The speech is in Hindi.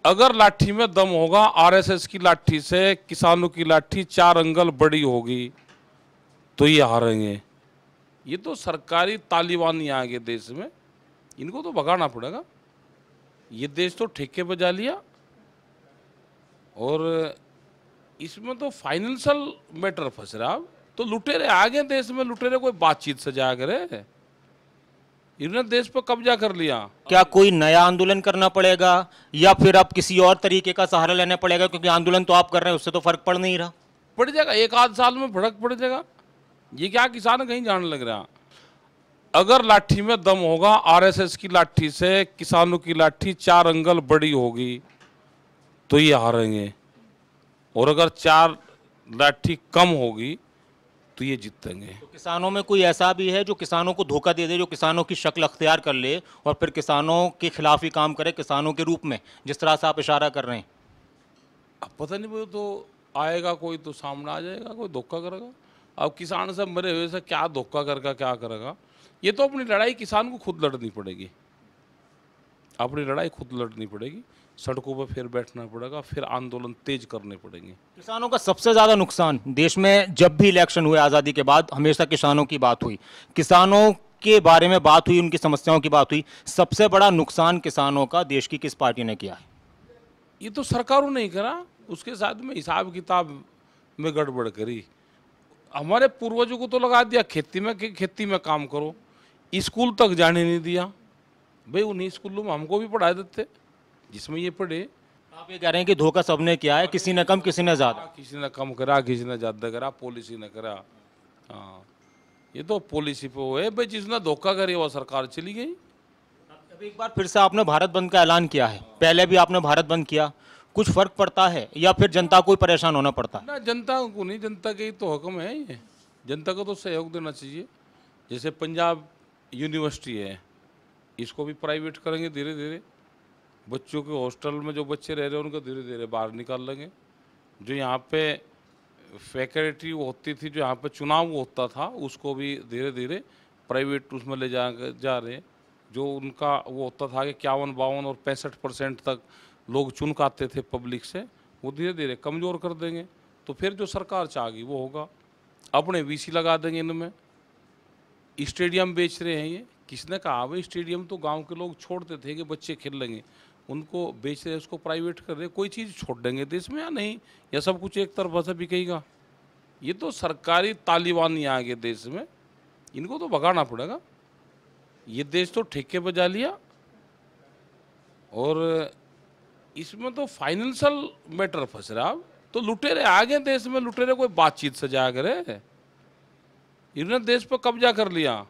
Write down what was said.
अगर लाठी में दम होगा, आरएसएस की लाठी से किसानों की लाठी 4 अंगल बड़ी होगी तो ये हारेंगे। ये तो सरकारी तालिबानी आ गए देश में, इनको तो भगाना पड़ेगा। ये देश तो ठेके पे जा लिया और इसमें तो फाइनेंशियल मैटर फंस रहा। अब तो लुटेरे आ गए देश में, लुटेरे कोई बातचीत से जा करे, इन्होंने देश पर कब्जा कर लिया। क्या कोई नया आंदोलन करना पड़ेगा या फिर अब किसी और तरीके का सहारा लेना पड़ेगा? क्योंकि आंदोलन तो आप कर रहे हैं, उससे तो फर्क पड़ नहीं रहा। पड़ जाएगा, 1 आध साल में फर्क पड़ जाएगा। ये क्या किसान कहीं जाने लग रहा। अगर लाठी में दम होगा, आरएसएस की लाठी से किसानों की लाठी 4 अंगल बड़ी होगी तो ये हारेंगे, और अगर 4 लाठी कम होगी तो ये जीतेंगे। तो किसानों में कोई ऐसा भी है जो किसानों को धोखा दे दे, जो किसानों की शक्ल अख्तियार कर ले और फिर किसानों के खिलाफ ही काम करे, किसानों के रूप में, जिस तरह से आप इशारा कर रहे हैं? अब पता नहीं, वो तो आएगा कोई तो सामने आ जाएगा, कोई धोखा करेगा। अब किसान सब मरे हुए से क्या धोखा करेगा, क्या करेगा। ये तो अपनी लड़ाई किसान को खुद लड़नी पड़ेगी, अपनी लड़ाई खुद लड़नी पड़ेगी। सड़कों पर फिर बैठना पड़ेगा, फिर आंदोलन तेज करने पड़ेंगे। किसानों का सबसे ज़्यादा नुकसान देश में, जब भी इलेक्शन हुए आज़ादी के बाद, हमेशा किसानों की बात हुई, किसानों के बारे में बात हुई, उनकी समस्याओं की बात हुई। सबसे बड़ा नुकसान किसानों का देश की किस पार्टी ने किया है? ये तो सरकारों ने ही करा, उसके साथ में हिसाब किताब में गड़बड़ करी। हमारे पूर्वजों को तो लगा दिया खेती में कि खेती में काम करो, स्कूल तक जाने नहीं दिया। भाई उन्हीं स्कूलों में हमको भी पढ़ा देते जिसमें ये पढ़े। आप ये कह रहे हैं कि धोखा सबने किया है, किसी ने कम किसी ने ज़्यादा। किसी ने कम करा, किसी ने ज़्यादा करा, पॉलिसी ने करा। हाँ, ये तो पॉलिसी पे वो है भाई, जिसने धोखा करी वो सरकार चली गई। अब एक बार फिर से आपने भारत बंद का ऐलान किया है, पहले भी आपने भारत बंद किया, कुछ फर्क पड़ता है या फिर जनता को ही परेशान होना पड़ता है? ना, जनता को नहीं, जनता के ही तो हुक्म है ये, जनता को तो सहयोग देना चाहिए। जैसे पंजाब यूनिवर्सिटी है, इसको भी प्राइवेट करेंगे धीरे धीरे। बच्चों के हॉस्टल में जो बच्चे रह रहे हैं उनको धीरे धीरे बाहर निकाल लेंगे। जो यहाँ पे फैकल्टी होती थी, जो यहाँ पे चुनाव होता था, उसको भी धीरे धीरे प्राइवेट उसमें ले जा रहे हैं। जो उनका वो होता था कि 51, 52 और 65% तक लोग चुन के आते थे पब्लिक से, वो धीरे धीरे कमज़ोर कर देंगे। तो फिर जो सरकार चाहेगी वो होगा। अपने वीसी लगा देंगे इनमें। स्टेडियम बेच रहे हैं ये, किसने कहा भाई स्टेडियम तो गांव के लोग छोड़ते थे कि बच्चे खेल लेंगे, उनको बेच रहे, उसको प्राइवेट कर रहे। कोई चीज़ छोड़ देंगे देश में या नहीं, या सब कुछ एक तरफा से बिकेगा। ये तो सरकारी तालिबानी आ गए देश में, इनको तो भगाना पड़ेगा। ये देश तो ठेके पे जा लिया और इसमें तो फाइनेंशियल मैटर फंस रहा। अब तो लुटेरे आ गए देश में, लुटेरे कोई बातचीत से जा करे, इन्होंने देश पर कब्जा कर लिया।